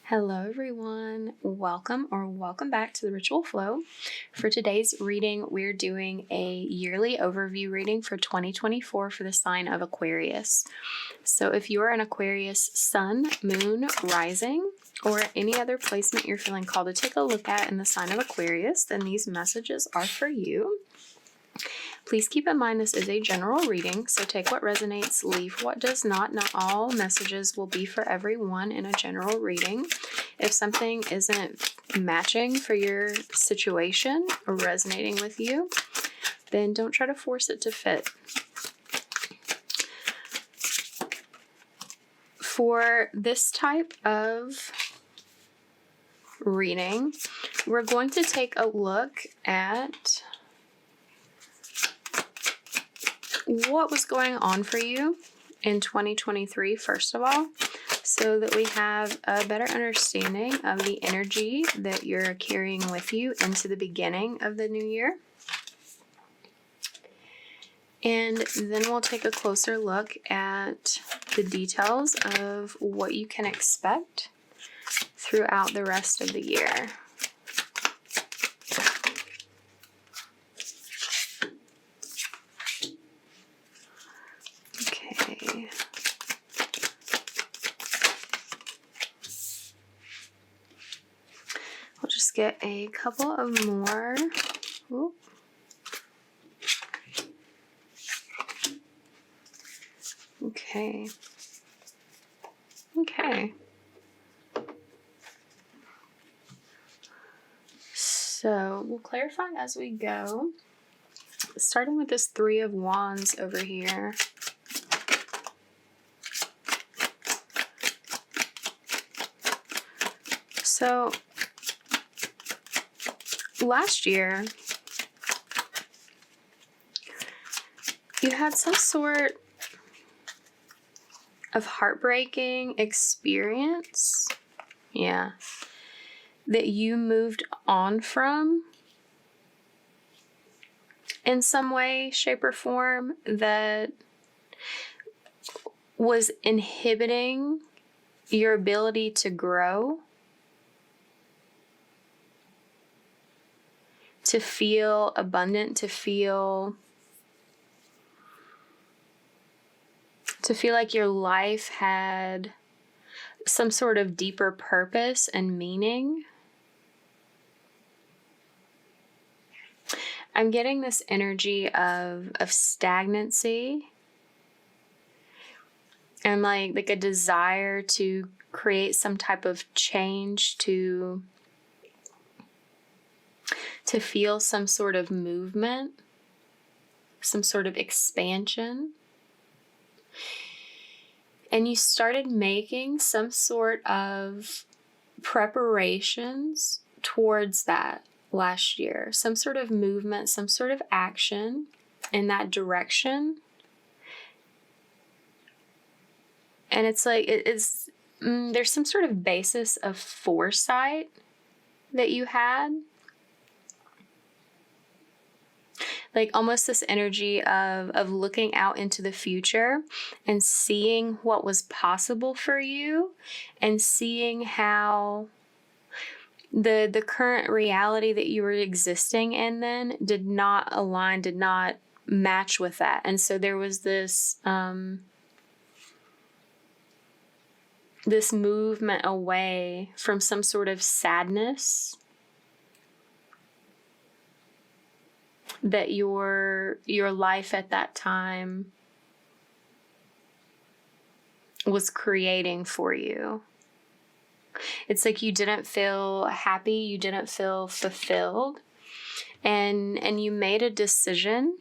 Hello everyone, welcome back to the Ritual Flow. For today's reading, we're doing a yearly overview reading for 2024 for the sign of Aquarius. So if you are an Aquarius sun, moon, rising, or any other placement you're feeling called to take a look at in the sign of Aquarius, then these messages are for you. Please keep in mind this is a general reading, so take what resonates, leave what does not. Not all messages will be for everyone in a general reading. If something isn't matching for your situation or resonating with you, then don't try to force it to fit. For this type of reading, we're going to take a look at what was going on for you in 2023, first of all, so that we have a better understanding of the energy that you're carrying with you into the beginning of the new year. And then we'll take a closer look at the details of what you can expect throughout the rest of the year. Okay. We'll just get a couple of more. Ooh. Okay. So we'll clarify as we go. Starting with this Three of Wands over here. So last year, you had some sort of heartbreaking experience, that you moved on from in some way, shape, or form that was inhibiting your ability to grow, to feel abundant, to feel like your life had some sort of deeper purpose and meaning. I'm getting this energy of stagnancy and like a desire to create some type of change, to feel some sort of movement, some sort of expansion. And you started making some sort of preparations towards that last year. Some sort of movement, some sort of action in that direction. And it's like, there's some sort of basis of foresight that you had. Like almost this energy of looking out into the future and seeing what was possible for you and seeing how the current reality that you were existing in then did not align, did not match with that. And so there was this this movement away from some sort of sadness that your life at that time was creating for you. It's like you didn't feel happy, you didn't feel fulfilled, and you made a decision,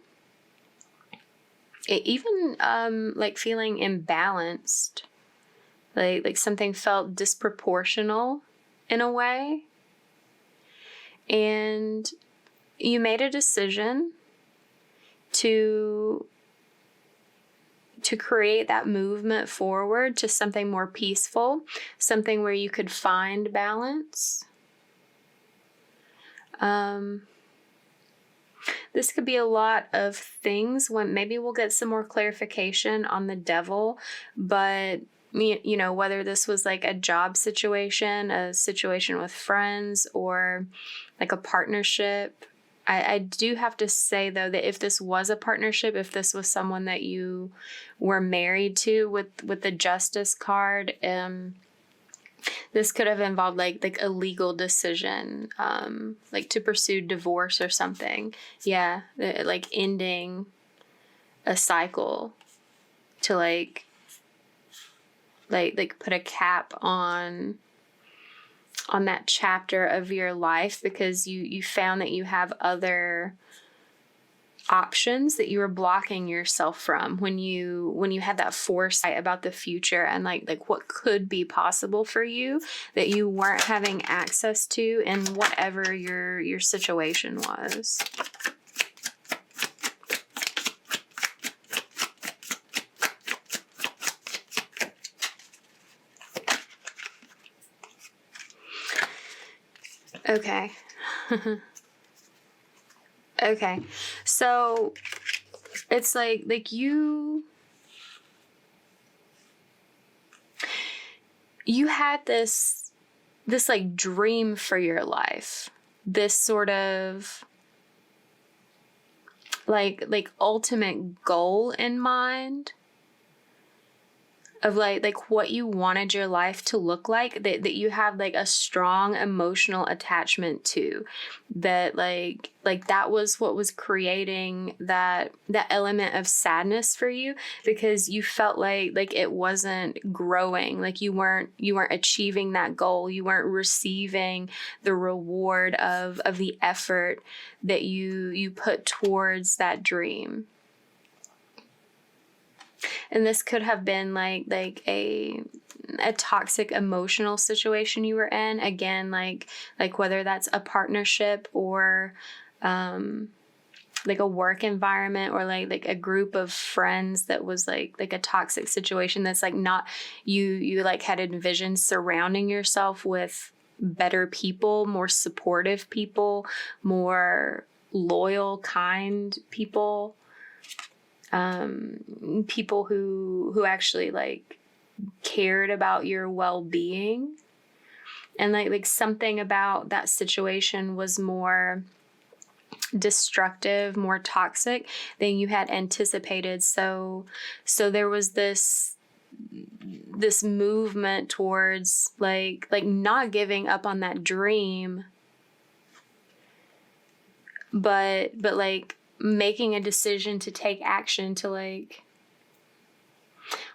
even like feeling imbalanced, like something felt disproportional in a way, and you made a decision to create that movement forward to something more peaceful, something where you could find balance. This could be a lot of things. When maybe we'll get some more clarification on the devil, but you know, whether this was like a job situation, a situation with friends, or like a partnership. I do have to say, though, that if this was a partnership, if this was someone that you were married to with the Justice card, this could have involved like a legal decision, like to pursue divorce or something. Yeah, like ending a cycle to like put a cap on that chapter of your life, because you found that you have other options that you were blocking yourself from when you had that foresight about the future and like what could be possible for you that you weren't having access to in whatever your situation was. Okay. Okay. So it's like you had this like dream for your life. This sort of like ultimate goal in mind of like what you wanted your life to look like, that you have like a strong emotional attachment to, that like that was what was creating that element of sadness for you, because you felt like it wasn't growing, like you weren't achieving that goal, you weren't receiving the reward of the effort that you put towards that dream. And this could have been like a toxic emotional situation you were in. Again, like whether that's a partnership or like a work environment, or like a group of friends that was like a toxic situation that's like not you like had envisioned surrounding yourself with better people, more supportive people, more loyal, kind people. People who actually like cared about your well-being, and like something about that situation was more destructive, more toxic than you had anticipated. So there was this movement towards like not giving up on that dream, but like making a decision to take action, to like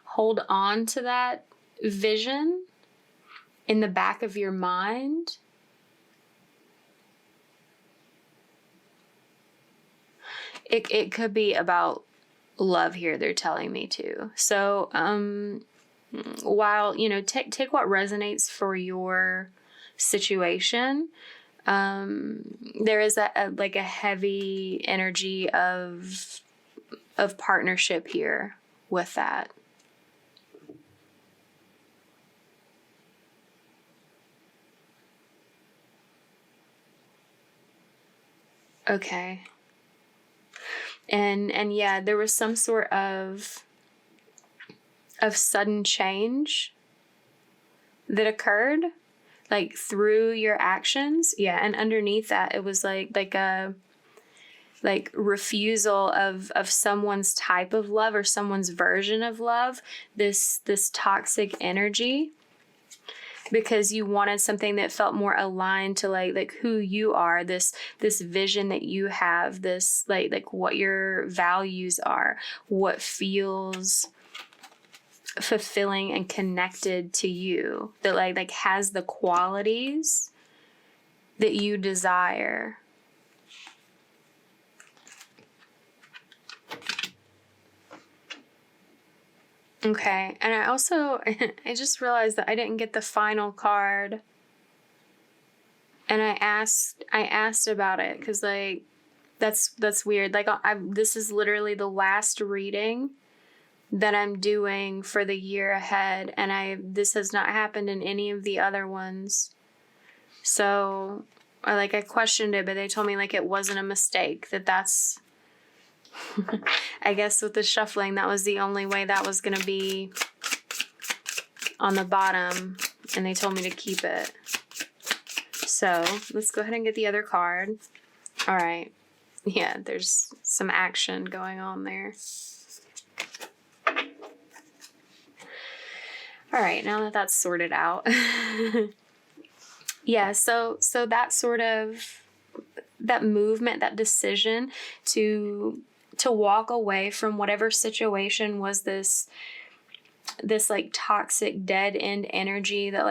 hold on to that vision in the back of your mind. It could be about love here, they're telling me too. So while, you know, take what resonates for your situation, there is a heavy energy of partnership here with that. Okay. And yeah, there was some sort of sudden change that occurred, like through your actions. Yeah, and underneath that it was like a refusal of someone's type of love or someone's version of love, this toxic energy, because you wanted something that felt more aligned to like who you are, this vision that you have, this like what your values are, what feels fulfilling and connected to you, that like has the qualities that you desire. Okay, and I also I just realized that I didn't get the final card, and I asked about it because like that's weird. Like this is literally the last reading that I'm doing for the year ahead, and this has not happened in any of the other ones. So I questioned it, but they told me like it wasn't a mistake, that's I guess with the shuffling, that was the only way that was going to be on the bottom, and they told me to keep it. So let's go ahead and get the other card. All right. Yeah, there's some action going on there. All right, now that that's sorted out. Yeah, so that sort of, that movement, that decision to walk away from whatever situation was this like toxic dead end energy that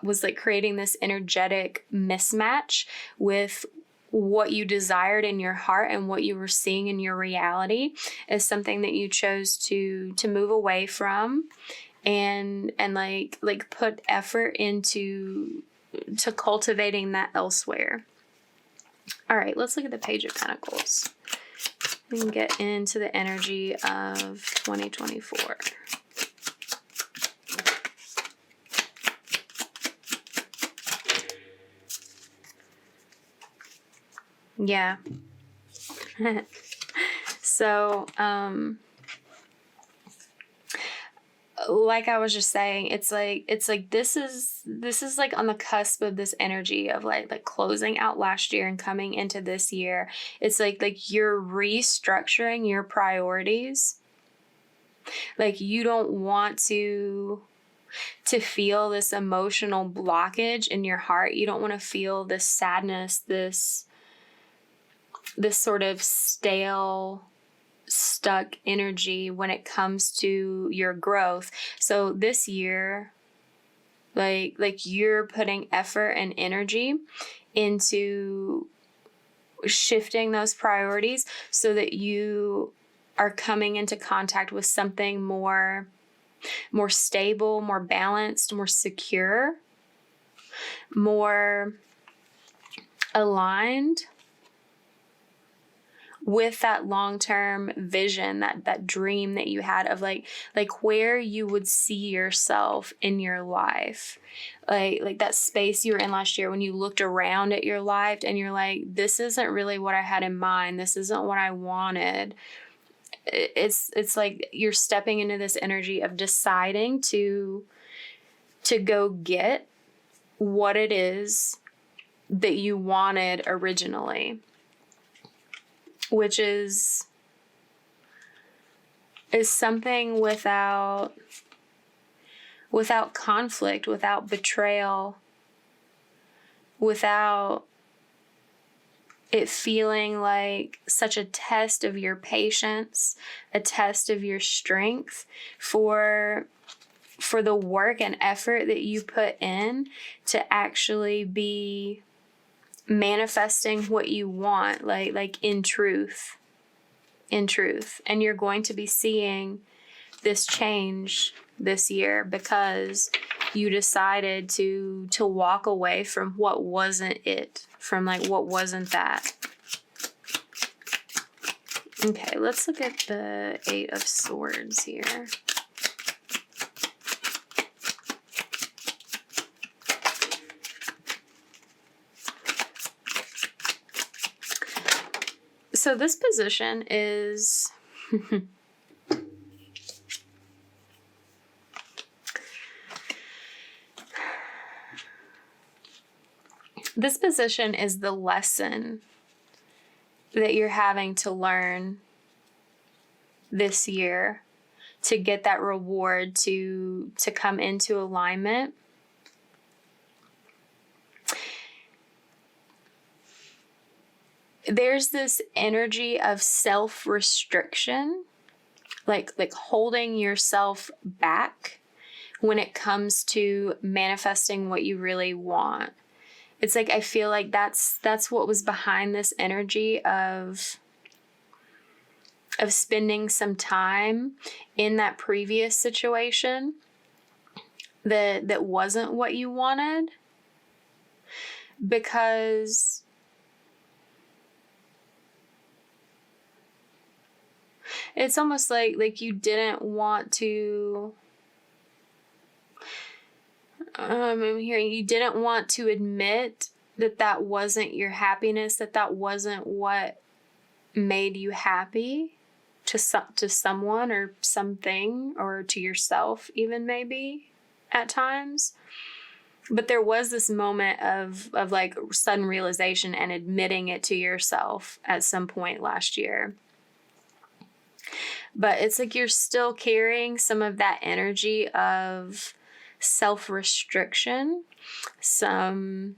was like creating this energetic mismatch with what you desired in your heart and what you were seeing in your reality, is something that you chose to move away from and like put effort into cultivating that elsewhere. All right, let's look at the Page of Pentacles. We can get into the energy of 2024. Yeah. So, like I was just saying, it's like this is like on the cusp of this energy of like closing out last year and coming into this year. It's like you're restructuring your priorities. Like you don't want to feel this emotional blockage in your heart. You don't want to feel this sadness, this sort of stale, stuck energy when it comes to your growth. So this year, like you're putting effort and energy into shifting those priorities so that you are coming into contact with something more stable, more balanced, more secure, more aligned with that long-term vision, that dream that you had of like where you would see yourself in your life. Like that space you were in last year when you looked around at your life and you're like, this isn't really what I had in mind. This isn't what I wanted. It's like you're stepping into this energy of deciding to go get what it is that you wanted originally, which is something without conflict, without betrayal, without it feeling like such a test of your patience, a test of your strength for the work and effort that you put in to actually be manifesting what you want, like in truth. And you're going to be seeing this change this year because you decided to walk away from what wasn't it, from like what wasn't that. Okay, let's look at the 8 of Swords here. So this position is this position is the lesson that you're having to learn this year to get that reward to come into alignment. There's this energy of self-restriction, like holding yourself back when it comes to manifesting what you really want. It's like I feel like that's what was behind this energy of spending some time in that previous situation that wasn't what you wanted, because it's almost like you didn't want to. I'm hearing you didn't want to admit that wasn't your happiness, that wasn't what made you happy to someone or something, or to yourself even maybe. at times. But there was this moment of like sudden realization and admitting it to yourself at some point last year. But it's like you're still carrying some of that energy of self-restriction, some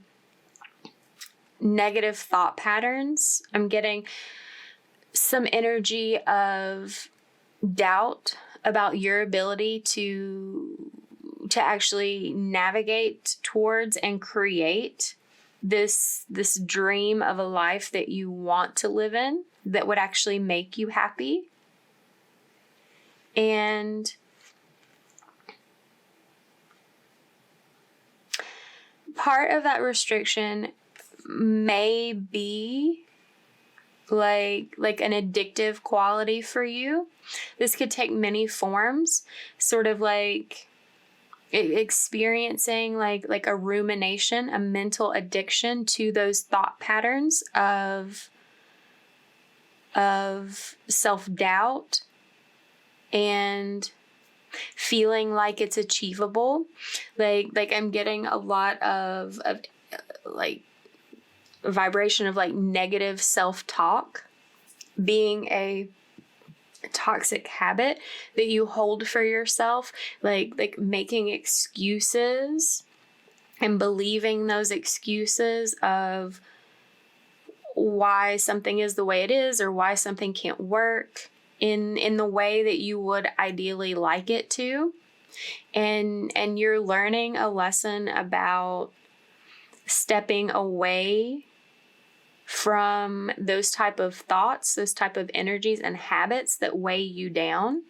negative thought patterns. I'm getting some energy of doubt about your ability to actually navigate towards and create this dream of a life that you want to live in, that would actually make you happy. And part of that restriction may be like an addictive quality for you. This could take many forms, sort of like experiencing like a rumination, a mental addiction to those thought patterns of self-doubt and feeling like it's achievable. Like I'm getting a lot of like vibration of like negative self-talk being a toxic habit that you hold for yourself, like making excuses and believing those excuses of why something is the way it is or why something can't work in the way that you would ideally like it to. And you're learning a lesson about stepping away from those type of thoughts, those type of energies and habits that weigh you down.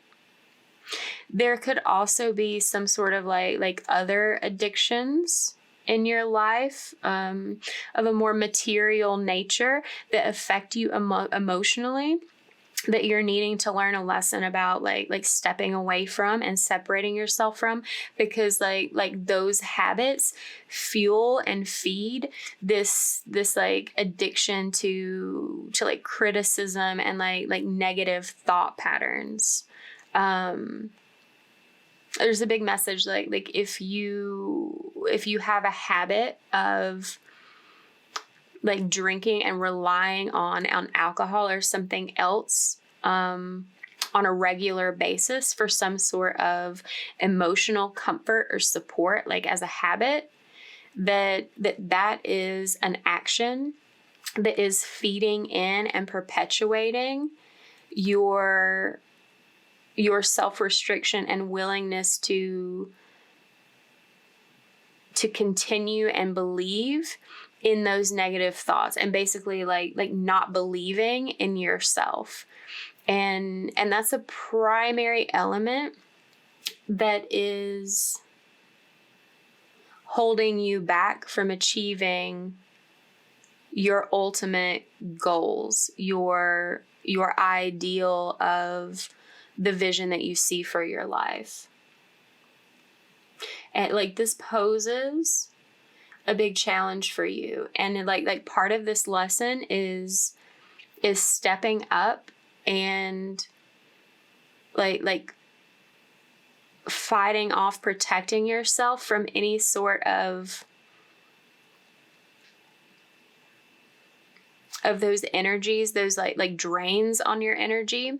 There could also be some sort of like other addictions in your life of a more material nature that affect you emotionally, that you're needing to learn a lesson about like stepping away from and separating yourself from, because like those habits fuel and feed this like addiction to like criticism and like negative thought patterns. There's a big message like if you have a habit of like drinking and relying on alcohol or something else on a regular basis for some sort of emotional comfort or support, like as a habit, that is an action that is feeding in and perpetuating your self-restriction and willingness to continue and believe in those negative thoughts, and basically like not believing in yourself. And that's a primary element that is holding you back from achieving your ultimate goals, your ideal of the vision that you see for your life. And like this poses a big challenge for you. And like part of this lesson is stepping up and like fighting off, protecting yourself from any sort of those energies, those like drains on your energy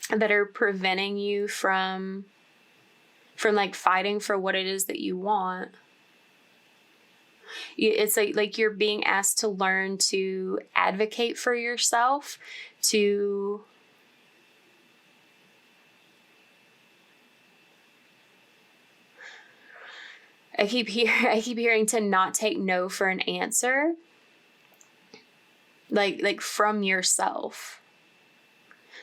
that are preventing you from like fighting for what it is that you want. It's like you're being asked to learn to advocate for yourself, to I keep hearing to not take no for an answer, like from yourself.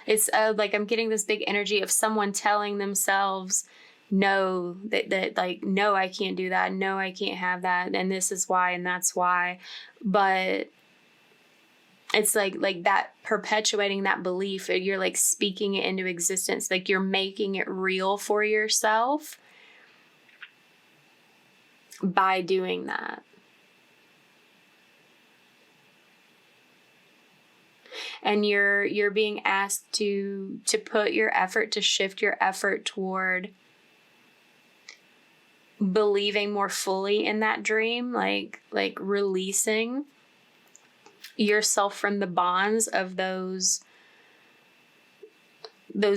It's like I'm getting this big energy of someone telling themselves, no, that like, no, I can't do that. No, I can't have that. And this is why, and that's why. But it's like that perpetuating that belief, you're like speaking it into existence. Like you're making it real for yourself by doing that. And you're being asked to put your effort, to shift your effort toward believing more fully in that dream, like releasing yourself from the bonds of those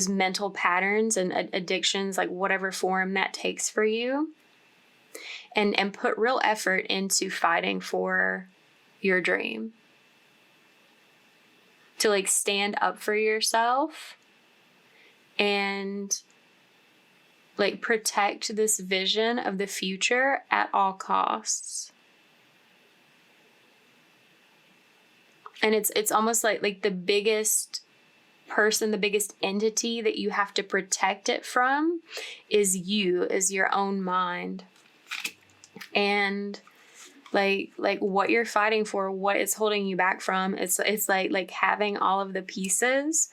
mental patterns and addictions, like whatever form that takes for you, and put real effort into fighting for your dream, to like stand up for yourself and like protect this vision of the future at all costs. And it's almost like the biggest person, the biggest entity that you have to protect it from is your own mind. And like what you're fighting for, what it's holding you back from, it's like having all of the pieces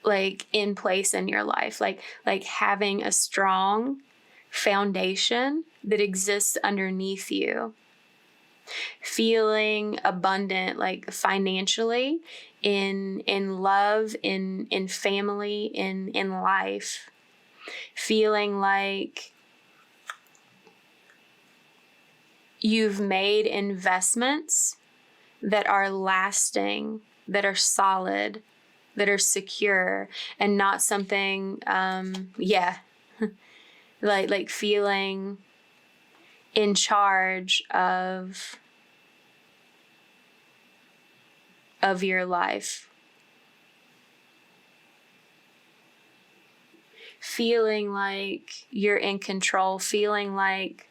like in place in your life, like having a strong foundation that exists underneath you, feeling abundant, like financially, in love, in family, in life, feeling like you've made investments that are lasting, that are solid, that are secure, and not something, like feeling in charge of your life. Feeling like you're in control, feeling like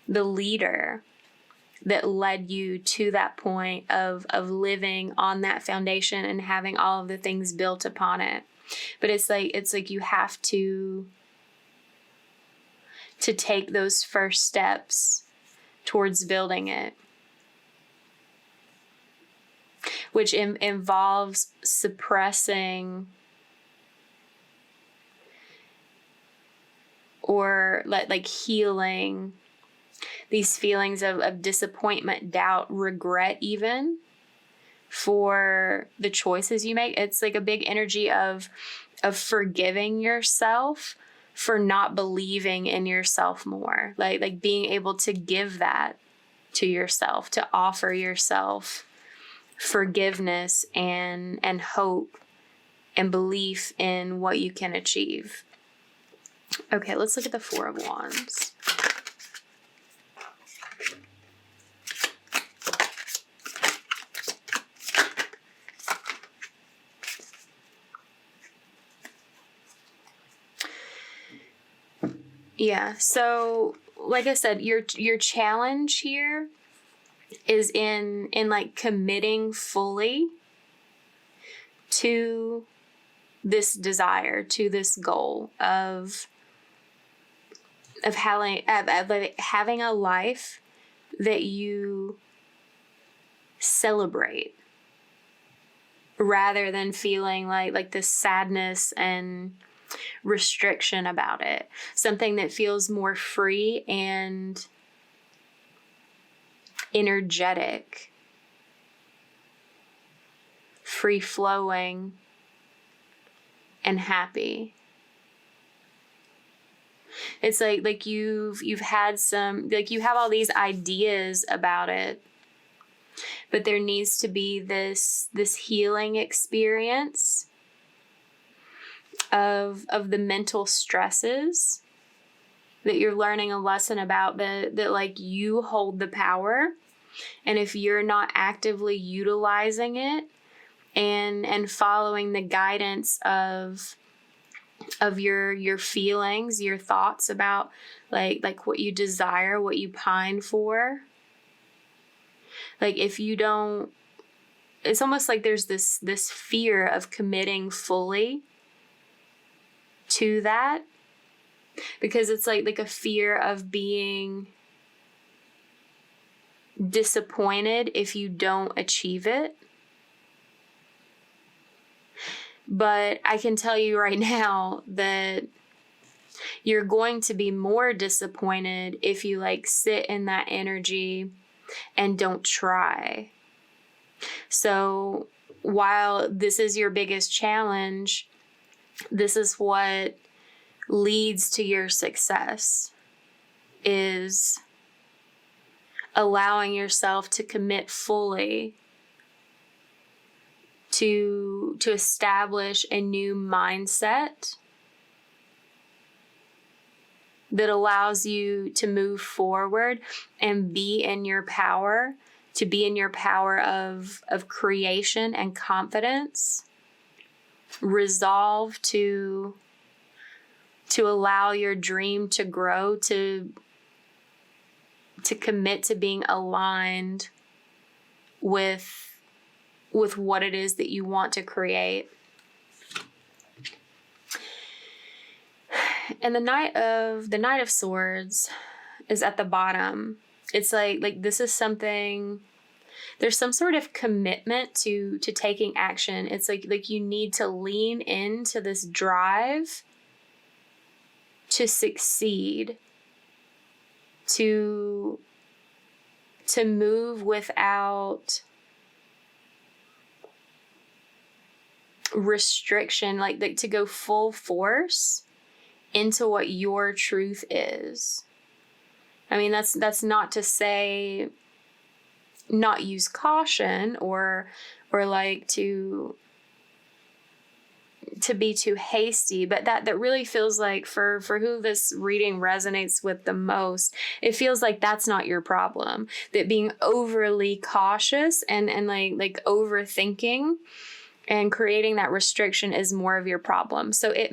the leader that led you to that point of living on that foundation and having all of the things built upon it. But it's like you have to take those first steps towards building it, which involves suppressing or like healing these feelings of disappointment, doubt, regret, even for the choices you make. It's like a big energy of forgiving yourself for not believing in yourself more, like being able to give that to yourself, to offer yourself forgiveness and hope and belief in what you can achieve. Okay, let's look at the Four of Wands. Yeah, so like I said, your challenge here is in like committing fully to this desire, to this goal of having a life that you celebrate, rather than feeling like this sadness and restriction about it. Something that feels more free and energetic, free flowing, and happy. It's like you've had some, like you have all these ideas about it, but there needs to be this healing experience of the mental stresses that you're learning a lesson about, that like you hold the power, and if you're not actively utilizing it and following the guidance of your feelings, your thoughts about like what you desire, what you pine for, like if you don't, it's almost like there's this fear of committing fully to that, because it's like a fear of being disappointed if you don't achieve it. But I can tell you right now that you're going to be more disappointed if you like sit in that energy and don't try. So while this is your biggest challenge, this is what leads to your success. is allowing yourself to commit fully to establish a new mindset that allows you to move forward and be in your power, to be in your power of creation and confidence, resolve to allow your dream to grow, to commit to being aligned with what it is that you want to create. And the Knight of Swords is at the bottom. It's like this is something, there's some sort of commitment to taking action. It's like you need to lean into this drive to succeed, to move without restriction, like to go full force into what your truth is. I mean, that's not to say not use caution or like to be too hasty, but that really feels like for who this reading resonates with the most, it feels like that's not your problem. That being overly cautious and like overthinking and creating that restriction is more of your problem. So it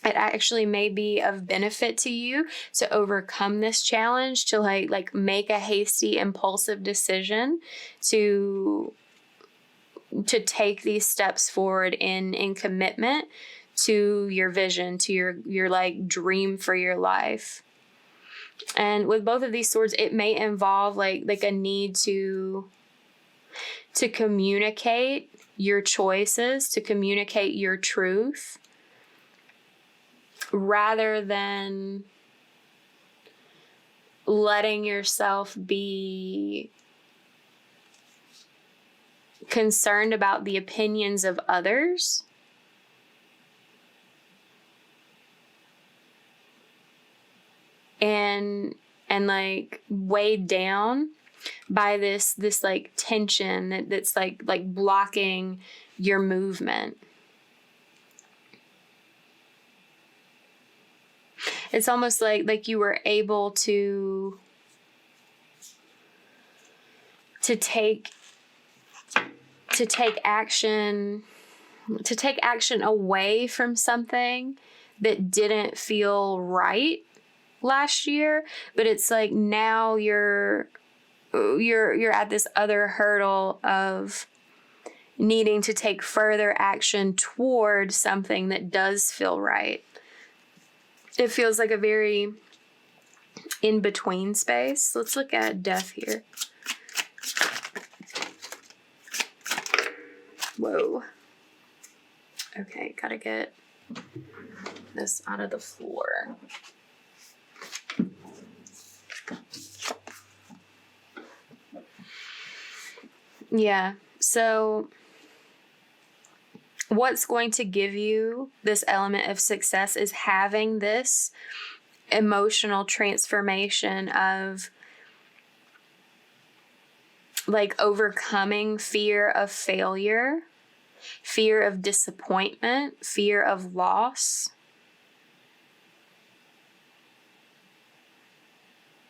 actually may be of benefit to you to overcome this challenge, to like make a hasty, impulsive decision to take these steps forward in commitment to your vision, to your like dream for your life. And with both of these swords, it may involve like a need to communicate your choices, to communicate your truth, rather than letting yourself be concerned about the opinions of others. And like weighed down by this like tension that's like blocking your movement. It's almost like you were able to take action away from something that didn't feel right last year, but it's like now you're at this other hurdle of needing to take further action toward something that does feel right. It feels like a very in-between space. Let's look at Death here. Whoa. Okay, gotta get this out of the floor. Yeah, so what's going to give you this element of success is having this emotional transformation of like overcoming fear of failure, fear of disappointment, fear of loss,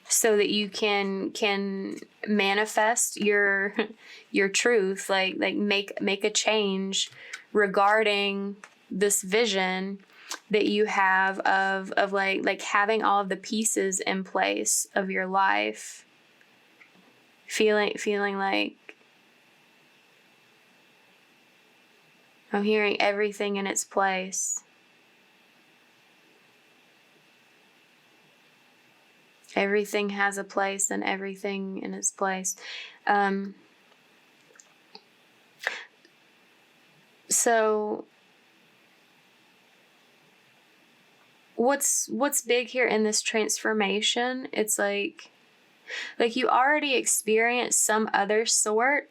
so that you can manifest your truth, like make a change regarding this vision that you have of like having all of the pieces in place of your life, feeling like I'm hearing everything in its place. Everything has a place and everything in its place. So what's big here in this transformation? It's like you already experienced some other sort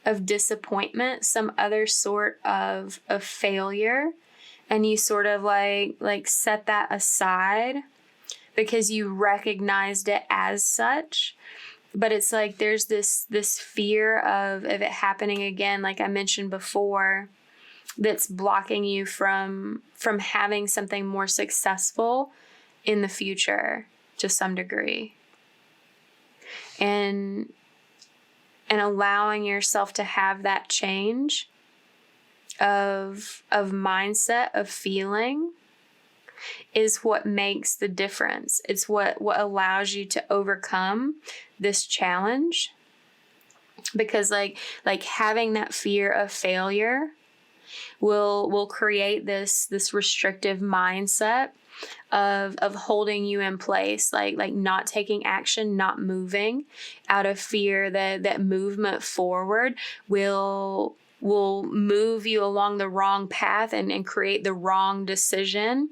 of disappointment, some other sort of failure, and you sort of like set that aside because you recognized it as such. But it's like there's this fear of it happening again, like I mentioned before, that's blocking you from having something more successful in the future to some degree. And allowing yourself to have that change of mindset, of feeling, is what makes the difference. It's what allows you to overcome this challenge. Because like having that fear of failure will create this restrictive mindset of holding you in place, like not taking action, not moving, out of fear that movement forward will move you along the wrong path and create the wrong decision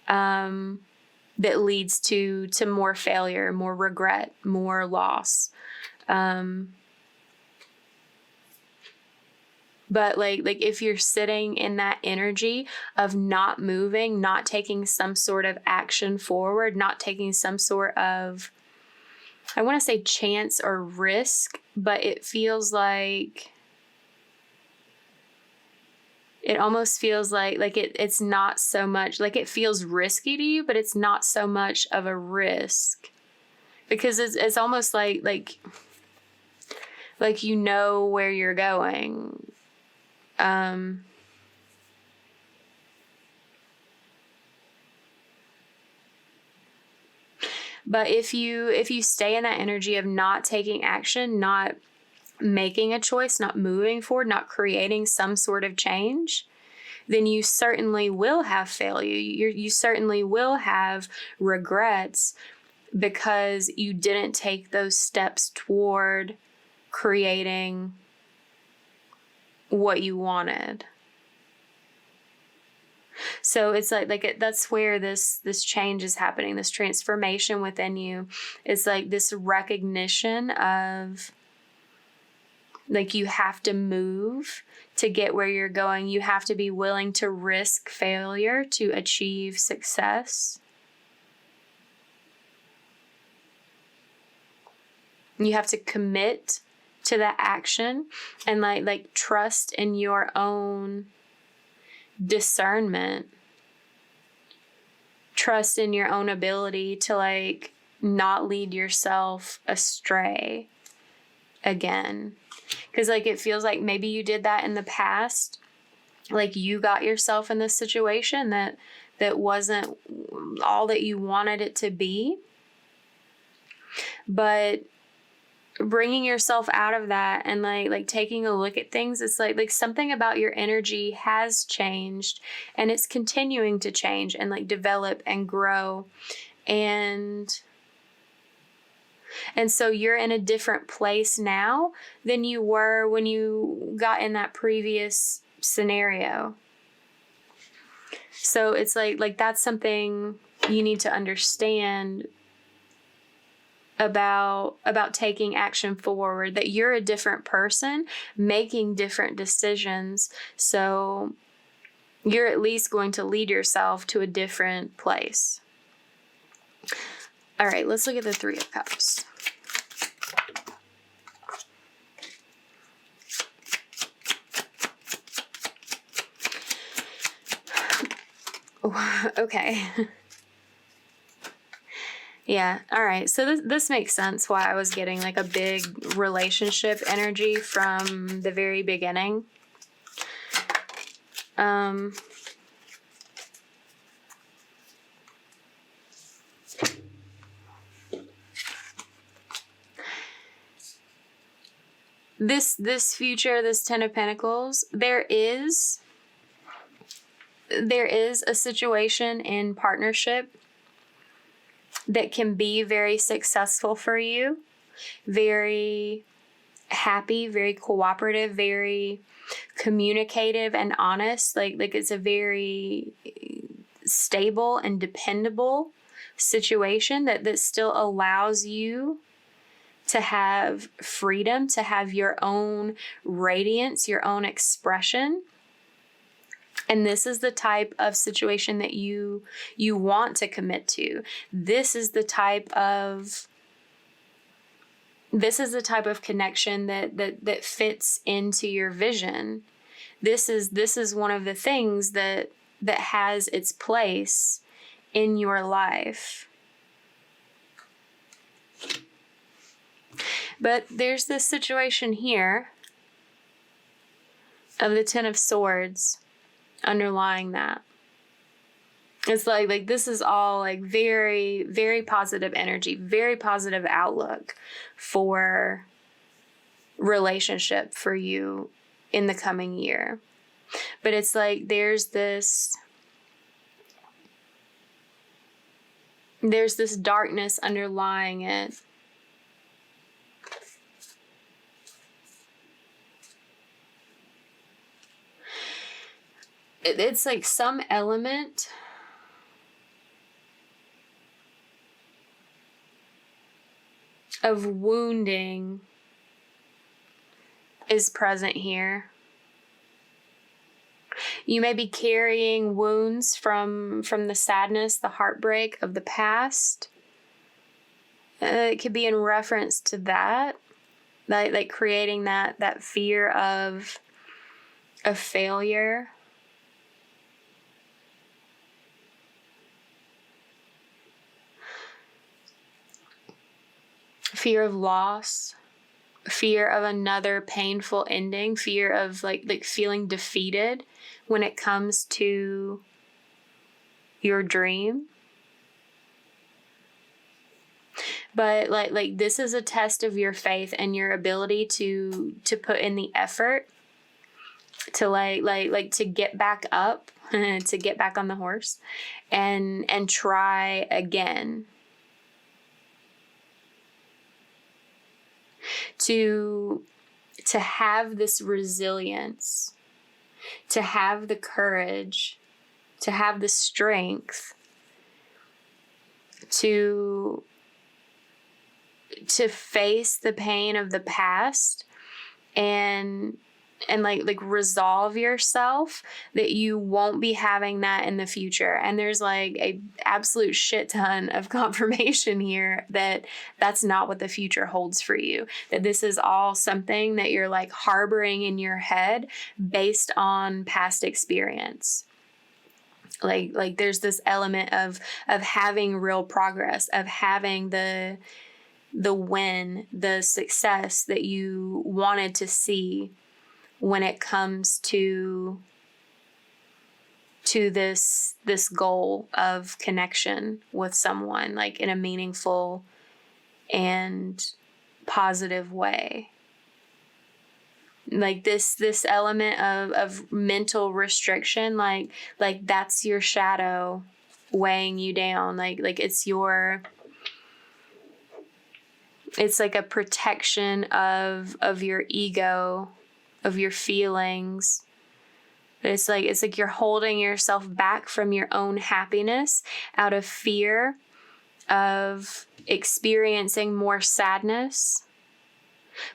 that leads to more failure, more regret, more loss. But like if you're sitting in that energy of not moving, not taking some sort of action forward, not taking some sort of, I want to say chance or risk, but it feels like, it almost feels like it's not so much, like it feels risky to you, but it's not so much of a risk, because it's almost like you know where you're going. But if you stay in that energy of not taking action, not making a choice, not moving forward, not creating some sort of change, then you certainly will have failure. You certainly will have regrets, because you didn't take those steps toward creating what you wanted. So it's that's where this change is happening, this transformation within you. It's like this recognition of, like, you have to move to get where you're going. You have to be willing to risk failure to achieve success. You have to commit to that action and like trust in your own discernment. Trust in your own ability to like not lead yourself astray again. Because like it feels like maybe you did that in the past. Like you got yourself in this situation that wasn't all that you wanted it to be. But bringing yourself out of that and like taking a look at things, it's like something about your energy has changed, and it's continuing to change and like develop and grow. And so you're in a different place now than you were when you got in that previous scenario. So it's like that's something you need to understand about taking action forward, that you're a different person making different decisions. So you're at least going to lead yourself to a different place. All right, let's look at the Three of Cups. Okay. Yeah. All right. So this makes sense why I was getting like a big relationship energy from the very beginning. This future, this Ten of Pentacles, there is a situation in partnership that can be very successful for you, very happy, very cooperative, very communicative and honest. Like it's a very stable and dependable situation that still allows you to have freedom, to have your own radiance, your own expression. And this is the type of situation that you want to commit to. This is the type of connection that fits into your vision. This is one of the things that has its place in your life. But there's this situation here of the Ten of Swords underlying that. It's like this is all like very, very positive energy, very positive outlook for relationship for you in the coming year. But it's like there's this darkness underlying it. It's like some element of wounding is present here. You may be carrying wounds from the sadness, the heartbreak of the past. It could be in reference to that, like creating that fear of failure. Fear of loss, fear of another painful ending, fear of like feeling defeated when it comes to your dream. But like this is a test of your faith and your ability to put in the effort to like to get back up, to get back on the horse and try again. To have this resilience, to have the courage, to have the strength to face the pain of the past and like resolve yourself that you won't be having that in the future. And there's like a absolute shit ton of confirmation here that that's not what the future holds for you, that this is all something that you're like harboring in your head based on past experience. Like there's this element of having real progress, of having the win, the success that you wanted to see when it comes to this goal of connection with someone, like in a meaningful and positive way. Like this element of mental restriction, like that's your shadow weighing you down. Like it's like a protection of your ego, of your feelings. It's like you're holding yourself back from your own happiness out of fear of experiencing more sadness.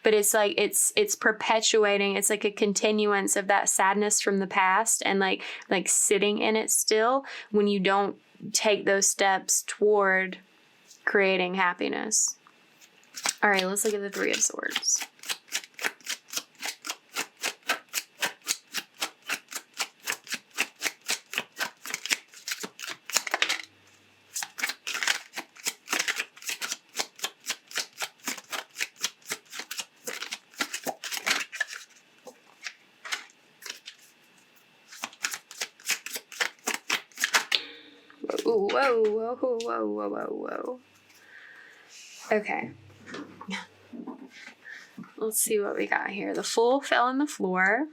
But it's like it's perpetuating. It's like a continuance of that sadness from the past and like sitting in it still when you don't take those steps toward creating happiness. All right, let's look at the Three of Swords. Whoa. Okay. Let's see what we got here. The Fool fell on the floor.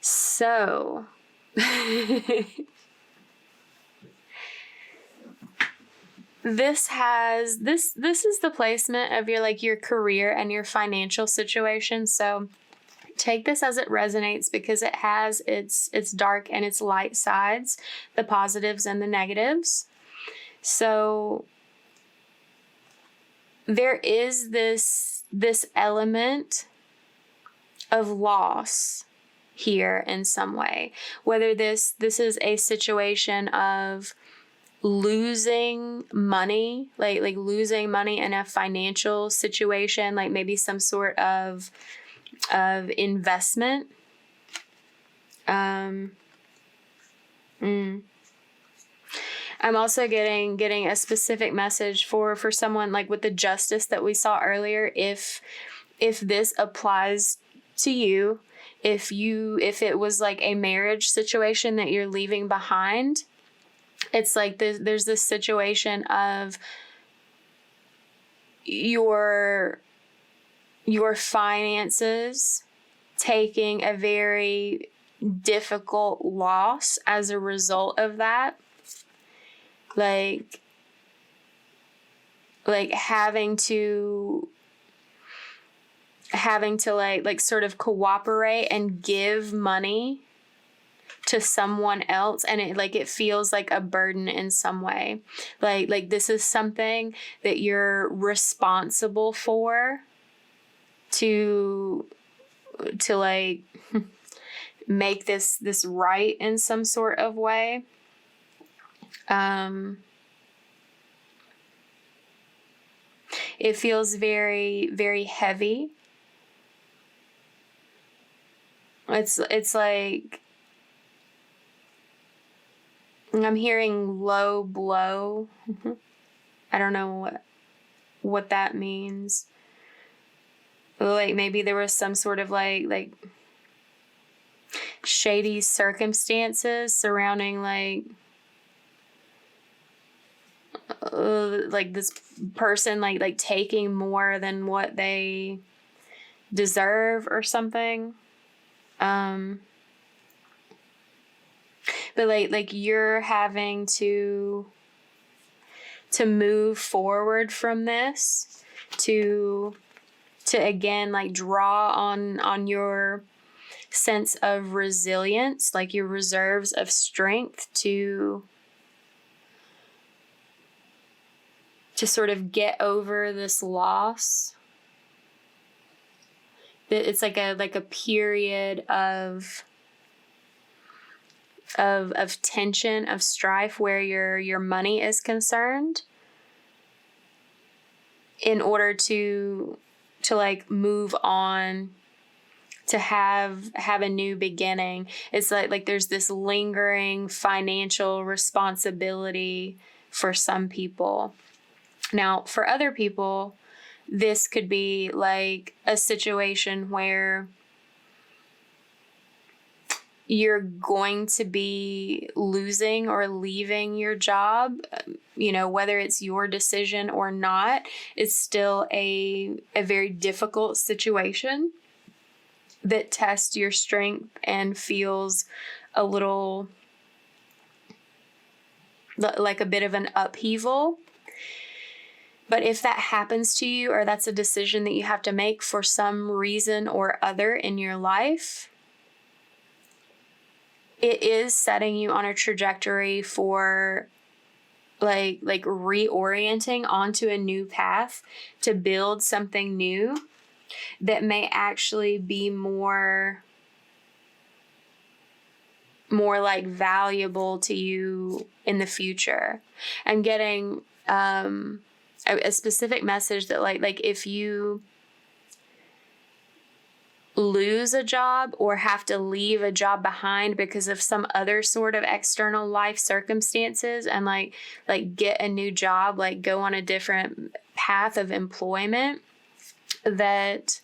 So this is the placement of your career and your financial situation. So take this as it resonates, because it has its dark and its light sides, the positives and the negatives. So there is this element of loss here in some way, whether this is a situation of losing money, like losing money in a financial situation, like maybe some sort of investment. I'm also getting a specific message for someone, like with the justice that we saw earlier. If this applies to you, if it was like a marriage situation that you're leaving behind, it's like there's this situation of your finances taking a very difficult loss as a result of that. Like having to like sort of cooperate and give money to someone else, and it feels like a burden in some way. Like this is something that you're responsible for to like make this right in some sort of way. It feels very, very heavy. It's like I'm hearing low blow. I don't know what that means. Like maybe there was some sort of like shady circumstances surrounding like this person like taking more than what they deserve or something. But like you're having to move forward from this, to again like draw on your sense of resilience, like your reserves of strength to sort of get over this loss. It's like a period of tension, of strife, where your money is concerned, in order to like move on, to have a new beginning. It's like there's this lingering financial responsibility for some people. Now, for other people, this could be like a situation where you're going to be losing or leaving your job. Whether it's your decision or not, it's still a very difficult situation that tests your strength and feels a little like a bit of an upheaval. But if that happens to you, or that's a decision that you have to make for some reason or other in your life, it is setting you on a trajectory for like reorienting onto a new path, to build something new that may actually be more like valuable to you in the future. I'm getting a specific message that like if you lose a job or have to leave a job behind because of some other sort of external life circumstances, and like get a new job, like go on a different path of employment, that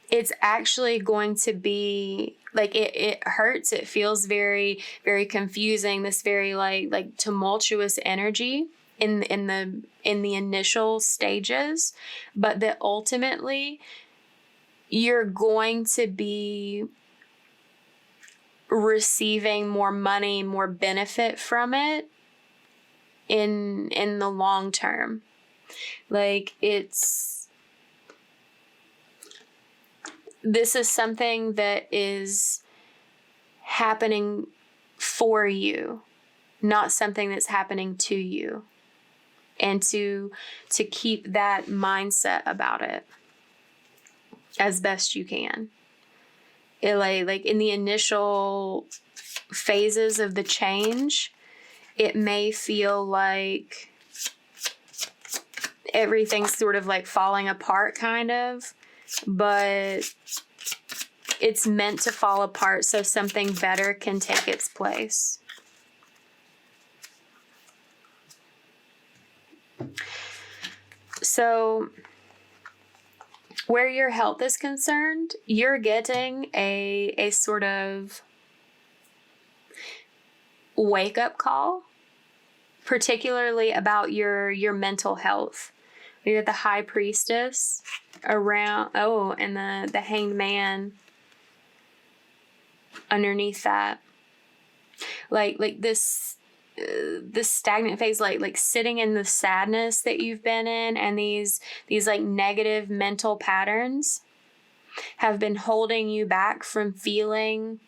it's actually going to be like it hurts. It feels very, very confusing, this very like tumultuous energy in the initial stages, but that ultimately you're going to be receiving more money, more benefit from it in the long term. Like this is something that is happening for you, not something that's happening to you. And to keep that mindset about it as best you can. It like in the initial phases of the change, it may feel like everything's sort of like falling apart kind of, but it's meant to fall apart so something better can take its place. So where your health is concerned, you're getting a sort of wake-up call, particularly about your mental health. You got the High Priestess around, and the Hanged Man underneath that. Like this stagnant phase, like sitting in the sadness that you've been in, and these like negative mental patterns have been holding you back from feeling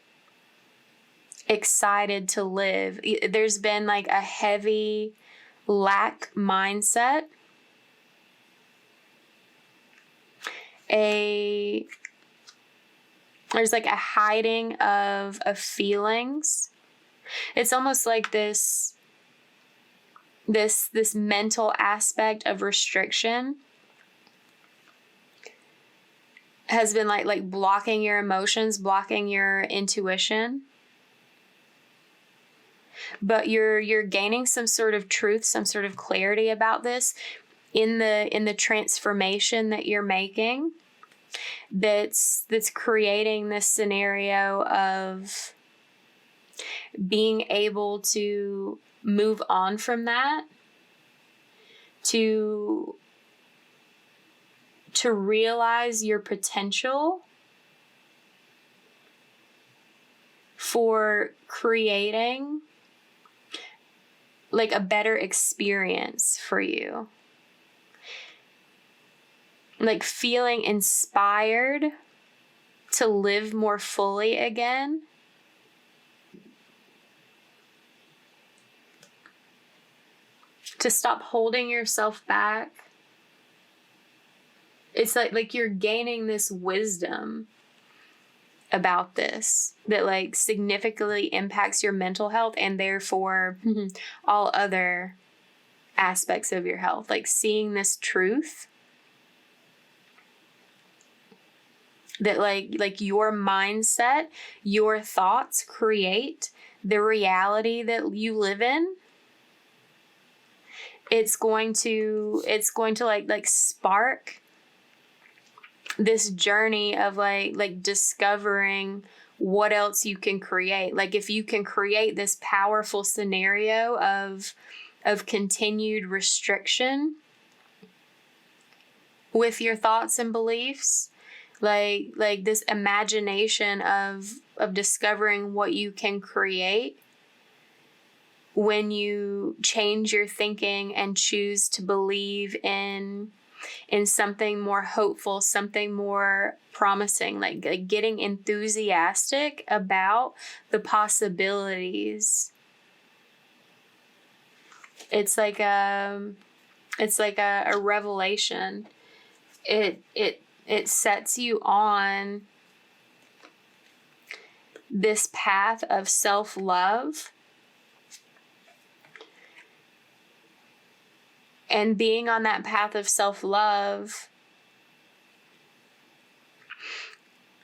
excited to live. There's been like a heavy lack mindset, there's like a hiding of feelings. It's almost like this mental aspect of restriction has been like blocking your emotions, blocking your intuition. But you're gaining some sort of truth, some sort of clarity about this in the transformation that you're making. That's creating this scenario of being able to move on from that, to realize your potential for creating like a better experience for you. Like feeling inspired to live more fully again. To stop holding yourself back. It's like you're gaining this wisdom about this that like significantly impacts your mental health and therefore all other aspects of your health. Like seeing this truth that like your mindset, your thoughts create the reality that you live in. It's going to like spark this journey of like discovering what else you can create. Like if you can create this powerful scenario of continued restriction with your thoughts and beliefs, like this imagination of discovering what you can create when you change your thinking and choose to believe in something more hopeful, something more promising, like getting enthusiastic about the possibilities. It's like a revelation. It sets you on this path of self-love. And being on that path of self-love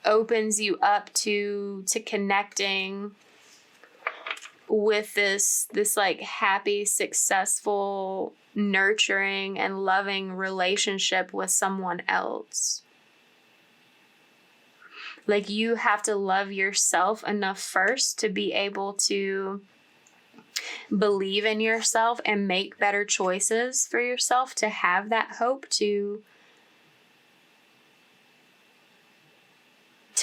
opens you up to connecting with this like happy, successful, nurturing, and loving relationship with someone else. Like you have to love yourself enough first to be able to believe in yourself and make better choices for yourself, to have that hope, to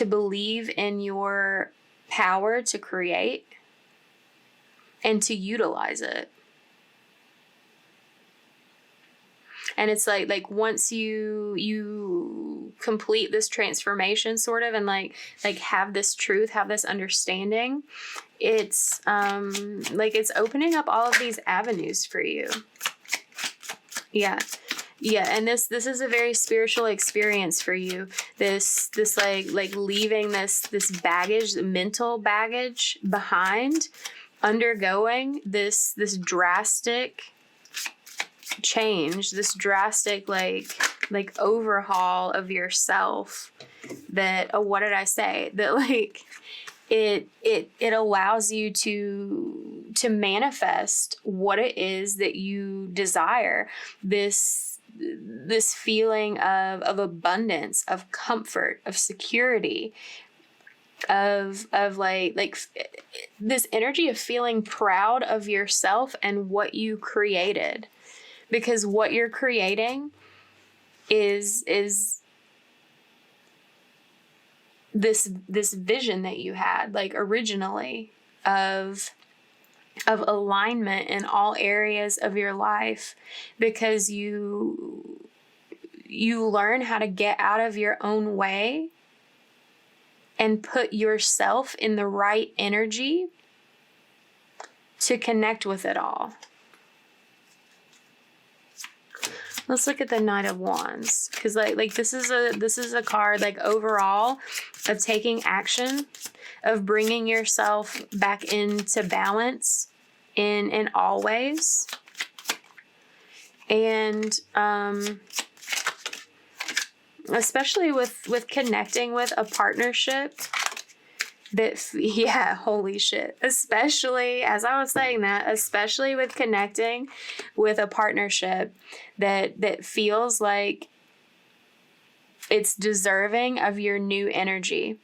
believe in your power to create and to utilize it. And it's like once you complete this transformation sort of, and like have this truth, have this understanding, it's like it's opening up all of these avenues for you. Yeah. Yeah, and this is a very spiritual experience for you. This like leaving this baggage, mental baggage behind, undergoing this drastic change, this drastic like overhaul of yourself. That what did I say? That like it allows you to manifest what it is that you desire. This feeling of abundance, of comfort, of security, of like this energy of feeling proud of yourself and what you created, because what you're creating is this vision that you had, like originally, of alignment in all areas of your life, because you learn how to get out of your own way and put yourself in the right energy to connect with it all. Let's look at the Knight of Wands, because like this is a card like overall of taking action, of bringing yourself back into balance in all ways. And especially with connecting with a partnership that, yeah, holy shit. Especially, as I was saying that, especially with connecting with a partnership that feels like it's deserving of your new energy.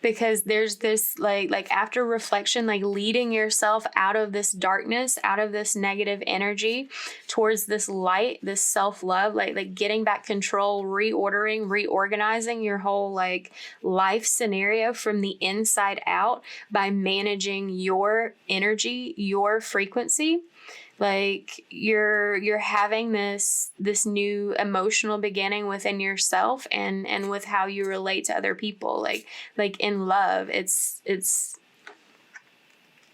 Because there's this like after reflection, like leading yourself out of this darkness, out of this negative energy towards this light, this self-love, like getting back control, reorganizing your whole like life scenario from the inside out by managing your energy, your frequency. Like you're having this new emotional beginning within yourself and with how you relate to other people. Like in love, it's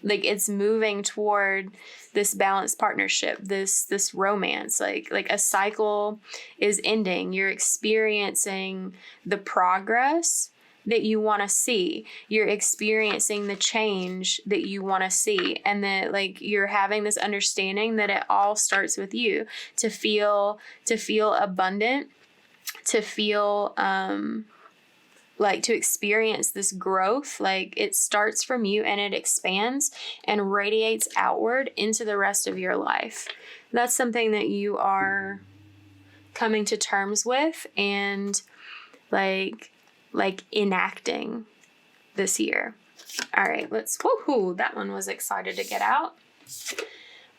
like it's moving toward this balanced partnership, this romance. Like a cycle is ending. You're experiencing the progress that you want to see. You're experiencing the change that you want to see, and that like you're having this understanding that it all starts with you. To feel abundant, to feel like to experience this growth, like it starts from you and it expands and radiates outward into the rest of your life. That's something that you are coming to terms with and like enacting this year. All right, woohoo, that one was excited to get out.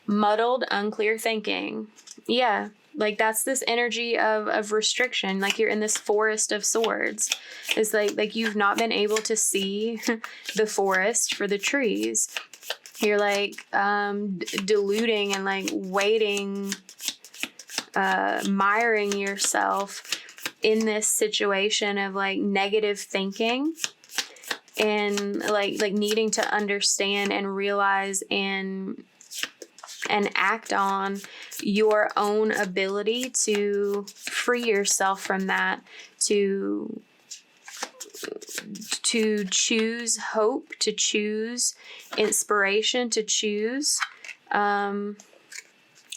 Muddled, unclear thinking. Yeah, like that's this energy of restriction. Like you're in this forest of swords. It's like you've not been able to see the forest for the trees. You're like diluting and like waiting, miring yourself in this situation of like negative thinking, and like needing to understand and realize and act on your own ability to free yourself from that, to choose hope, to choose inspiration, to choose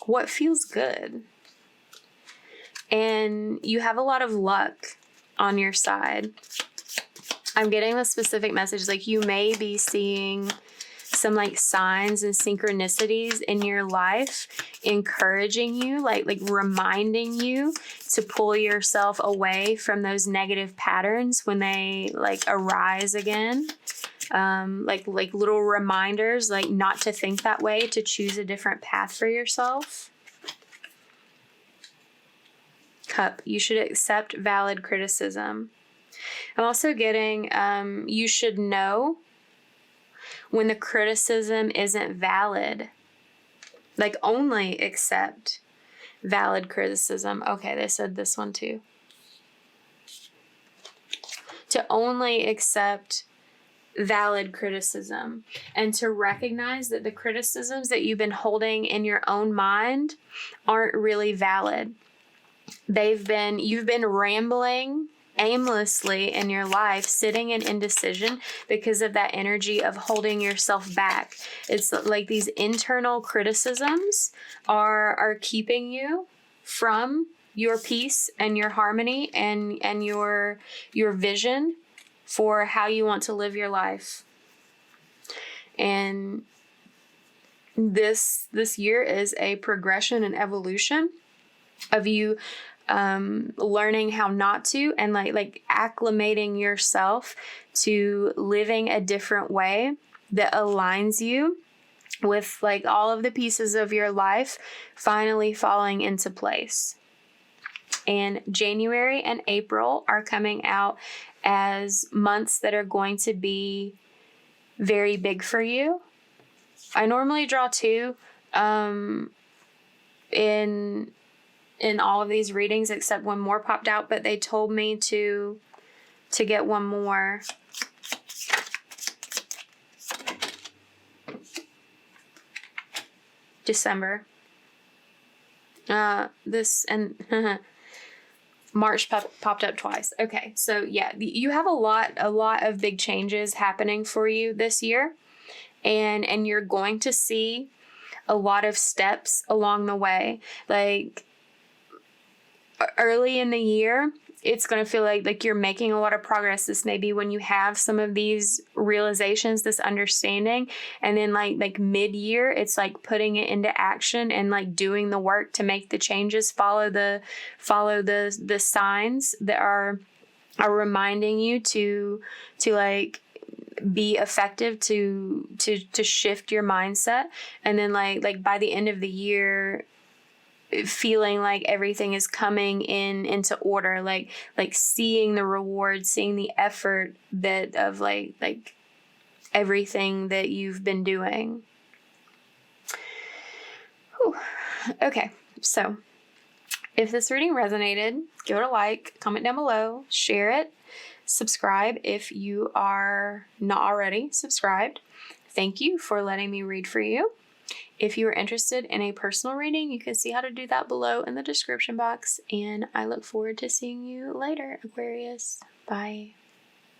what feels good. And you have a lot of luck on your side. I'm getting a specific message, like you may be seeing some like signs and synchronicities in your life encouraging you, like reminding you to pull yourself away from those negative patterns when they like arise again. Like little reminders, like not to think that way, to choose a different path for yourself. Cup, you should accept valid criticism. I'm also getting, you should know when the criticism isn't valid. Like only accept valid criticism. Okay, they said this one too. to only accept valid criticism, and to recognize that the criticisms that you've been holding in your own mind aren't really valid. You've been rambling aimlessly in your life, sitting in indecision because of that energy of holding yourself back. It's like these internal criticisms are keeping you from your peace and your harmony and your vision for how you want to live your life. And this year is a progression and evolution of you learning how not to, and like acclimating yourself to living a different way that aligns you with like all of the pieces of your life finally falling into place. And January and April are coming out as months that are going to be very big for you. I normally draw two in all of these readings, except one more popped out, but they told me to get one more. December. This and March popped up twice. Okay, so yeah, you have a lot of big changes happening for you this year, and you're going to see a lot of steps along the way. Like early in the year, it's going to feel like you're making a lot of progress. This may be when you have some of these realizations, this understanding, and then like mid-year, it's like putting it into action and like doing the work to make the changes, follow the signs that are reminding you to like be effective, to shift your mindset. And then like by the end of the year, feeling like everything is coming into order, like seeing the reward, seeing the effort that of like everything that you've been doing. Whew. Okay, so if this reading resonated, give it a like, comment down below, share it, subscribe if you are not already subscribed. Thank you for letting me read for you. If you are interested in a personal reading, you can see how to do that below in the description box. And I look forward to seeing you later, Aquarius. Bye.